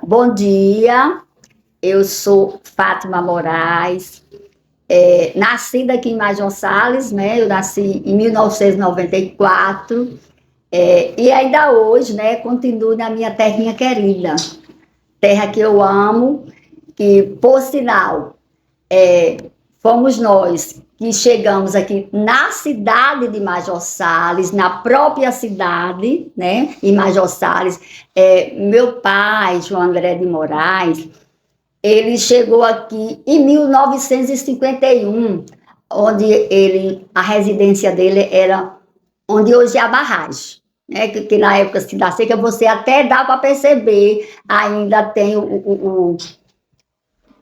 Bom dia, eu sou Fátima Moraes, nascida aqui em Major Sales, né? Eu nasci em 1994, e ainda hoje, né, continuo na minha terrinha querida, terra que eu amo, que, por sinal, fomos nós que chegamos aqui na cidade de Major Sales, na própria cidade, né, em Major Sales. Meu pai, João André de Moraes, ele chegou aqui em 1951, onde a residência dele era onde hoje é a barragem. Né, que na época assim, da seca você até dá para perceber, ainda tem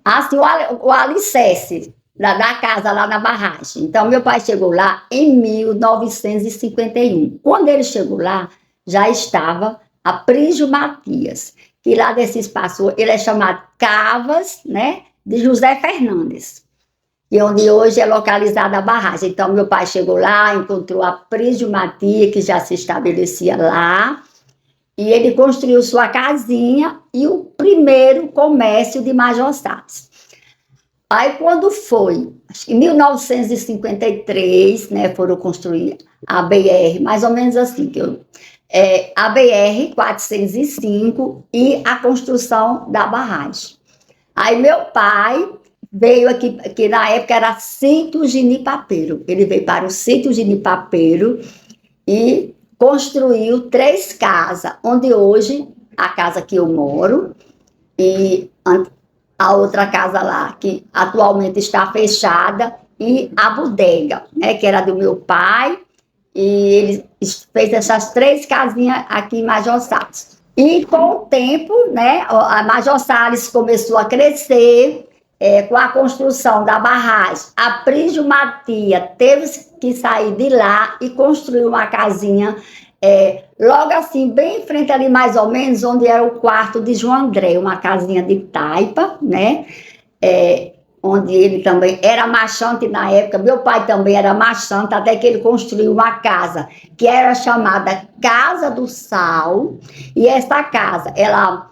assim, o alicerce da casa lá na barragem. Então, meu pai chegou lá em 1951. Quando ele chegou lá, já estava a Prígio Matias, que lá desse espaço, ele é chamado Cavas, né, de José Fernandes, e onde hoje é localizada a barragem. Então, meu pai chegou lá, encontrou a Prígio Matias, que já se estabelecia lá, e ele construiu sua casinha e o primeiro comércio de Major Sales. Aí, quando foi, acho que em 1953, né, foram construir a BR, mais ou menos assim, a BR 405 e a construção da barragem. Aí, meu pai veio aqui, que na época era Sítio Genipapeiro, ele veio para o Sítio Genipapeiro e construiu 3 casas, onde hoje a casa que eu moro e a outra casa lá, que atualmente está fechada, e a bodega, né, que era do meu pai, e ele fez essas 3 casinhas aqui em Major Sales. E com o tempo, né, a Major Sales começou a crescer, com a construção da barragem. A Prígio Matias teve que sair de lá e construir uma casinha, logo assim, bem em frente ali, mais ou menos, onde era o quarto de João André, uma casinha de taipa, né? Onde ele também era machante na época, meu pai também era machante, até que ele construiu uma casa que era chamada Casa do Sal, e essa casa, ela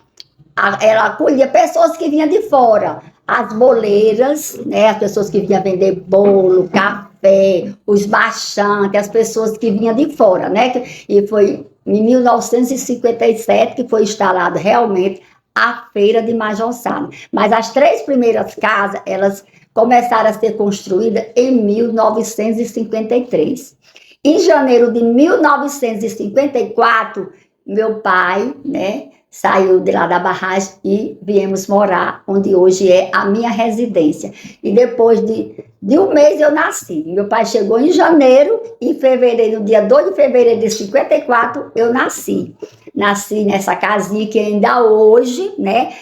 acolhia pessoas que vinham de fora, as boleiras, né, as pessoas que vinham vender bolo, café, os baixantes, as pessoas que vinham de fora, né, e foi em 1957 que foi instalada realmente a feira de Major Sales. Mas as 3 primeiras casas, elas começaram a ser construídas em 1953. Em janeiro de 1954, meu pai, né, saiu de lá da barragem e viemos morar onde hoje é a minha residência. E depois de um mês eu nasci. Meu pai chegou em janeiro, em fevereiro, no dia 2 de fevereiro de 54, eu nasci. Nasci nessa casinha que ainda hoje, né,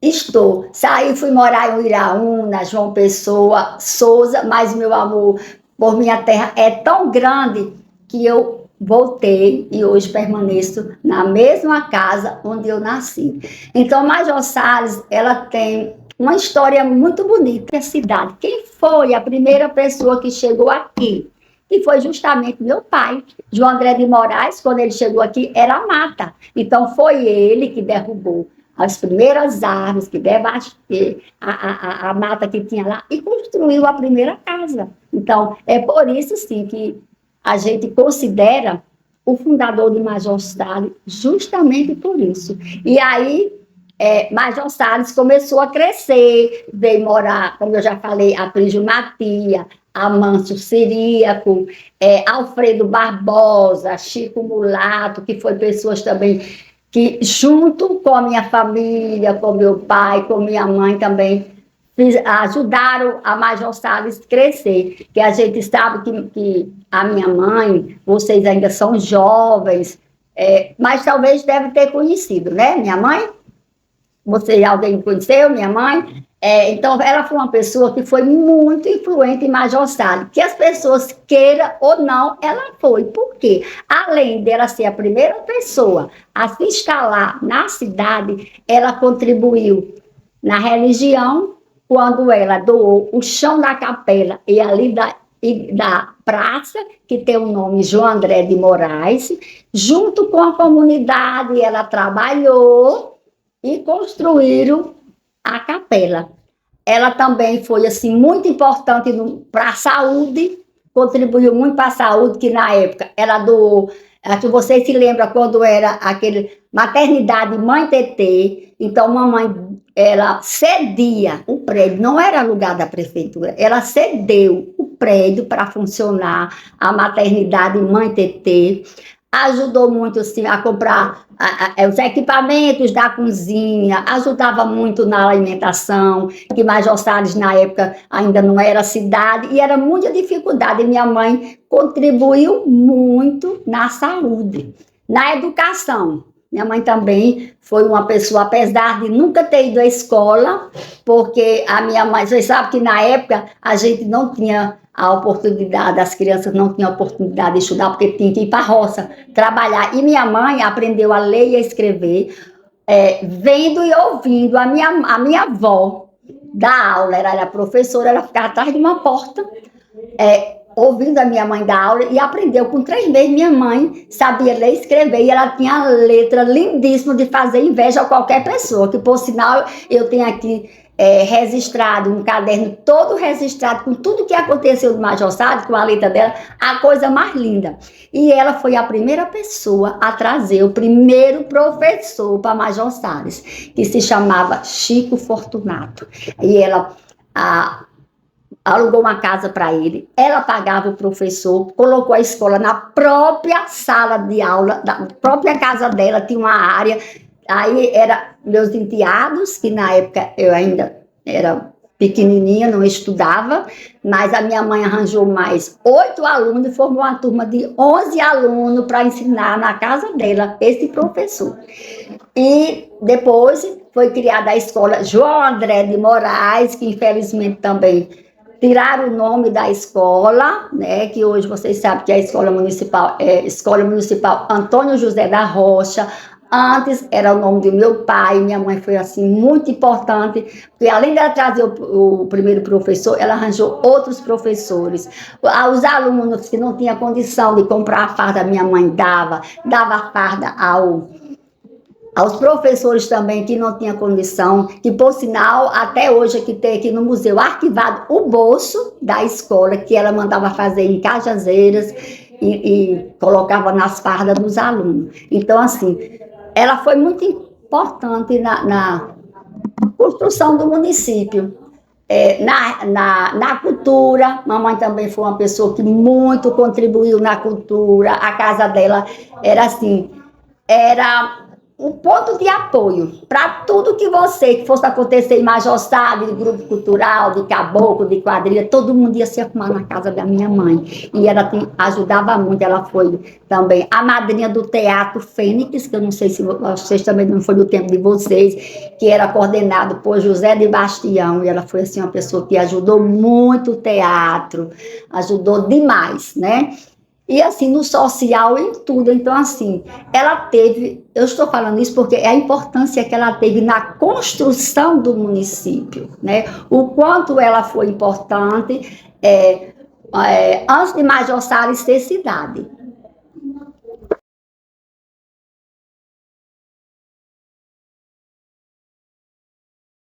estou. Saí, fui morar em Uiraúna, João Pessoa, Souza, mas meu amor por minha terra é tão grande que eu voltei e hoje permaneço na mesma casa onde eu nasci. Então, Major Sales, ela tem uma história muito bonita. A cidade, quem foi a primeira pessoa que chegou aqui? Que foi justamente meu pai, João André de Moraes. Quando ele chegou aqui, era mata. Então, foi ele que derrubou as primeiras árvores, que devastou a mata que tinha lá e construiu a primeira casa. Então, é por isso, sim, que a gente considera o fundador de Major Sales justamente por isso. E aí, Major Sales começou a crescer, veio morar, como eu já falei, a Prígio Matias, Amâncio Ciríaco, Alfredo Barbosa, Chico Mulato, que foi pessoas também que, junto com a minha família, com meu pai, com minha mãe também, ajudaram a Major Sales crescer, que a gente sabe que a minha mãe, vocês ainda são jovens, mas talvez deve ter conhecido, né? Minha mãe, alguém conheceu minha mãe? Então, ela foi uma pessoa que foi muito influente em Major Sales, que as pessoas queiram ou não, ela foi. Por quê? Além dela ser a primeira pessoa a se instalar na cidade, ela contribuiu na religião, quando ela doou o chão da capela e ali da praça, que tem o nome João André de Moraes, junto com a comunidade, ela trabalhou e construíram a capela. Ela também foi assim muito importante para a saúde, contribuiu muito para a saúde, que na época era do... Acho que você se lembra quando era aquele maternidade Mãe TT, então mamãe, ela cedia o prédio, não era lugar da prefeitura, ela cedeu o prédio para funcionar a maternidade Mãe TT, ajudou muito assim, a comprar os equipamentos da cozinha, ajudava muito na alimentação, que Major Salles na época ainda não era cidade, e era muita dificuldade. E minha mãe contribuiu muito na saúde, na educação. Minha mãe também foi uma pessoa, apesar de nunca ter ido à escola, porque a minha mãe, vocês sabem que na época a gente não tinha a oportunidade, as crianças não tinham a oportunidade de estudar, porque tinha que ir para a roça, trabalhar. E minha mãe aprendeu a ler e a escrever, vendo e ouvindo a minha avó dar aula. Ela era professora, ela ficava atrás de uma porta, ouvindo a minha mãe dar aula, e aprendeu com 3 meses. Minha mãe sabia ler e escrever, e ela tinha a letra lindíssima de fazer inveja a qualquer pessoa, que por sinal eu tenho aqui registrado, um caderno todo registrado, com tudo que aconteceu do Major Salles, com a letra dela, a coisa mais linda. E ela foi a primeira pessoa a trazer o primeiro professor para Major Salles, que se chamava Chico Fortunato. E ela alugou uma casa para ele, ela pagava o professor, colocou a escola na própria sala de aula, na própria casa dela, tinha uma área. Aí era meus enteados, que na época eu ainda era pequenininha, não estudava, mas a minha mãe arranjou mais 8 alunos e formou uma turma de 11 alunos para ensinar na casa dela, esse professor. E depois foi criada a escola João André de Moraes, que infelizmente também tiraram o nome da escola, né, que hoje vocês sabem que a Escola Municipal é Escola Municipal Antônio José da Rocha. Antes era o nome do meu pai. Minha mãe foi assim muito importante, porque além de ela trazer o primeiro professor, ela arranjou outros professores. Os alunos que não tinham condição de comprar a farda, minha mãe dava a farda aos professores também que não tinham condição, que por sinal, até hoje que tem aqui no museu arquivado o bolso da escola, que ela mandava fazer em Cajazeiras e colocava nas fardas dos alunos. Então, assim, ela foi muito importante na construção do município. Na cultura, mamãe também foi uma pessoa que muito contribuiu na cultura. A casa dela era assim, era um ponto de apoio para tudo que fosse acontecer em Major Salles, de grupo cultural, de caboclo, de quadrilha, todo mundo ia se arrumar na casa da minha mãe. E ela ajudava muito. Ela foi também a madrinha do Teatro Fênix, que eu não sei se vocês também não foi do tempo de vocês, que era coordenado por José de Bastião. E ela foi assim uma pessoa que ajudou muito o teatro, ajudou demais, né? E assim, no social, em tudo. Então, assim, ela teve, eu estou falando isso porque é a importância que ela teve na construção do município, né? O quanto ela foi importante antes de Major Salles ser cidade.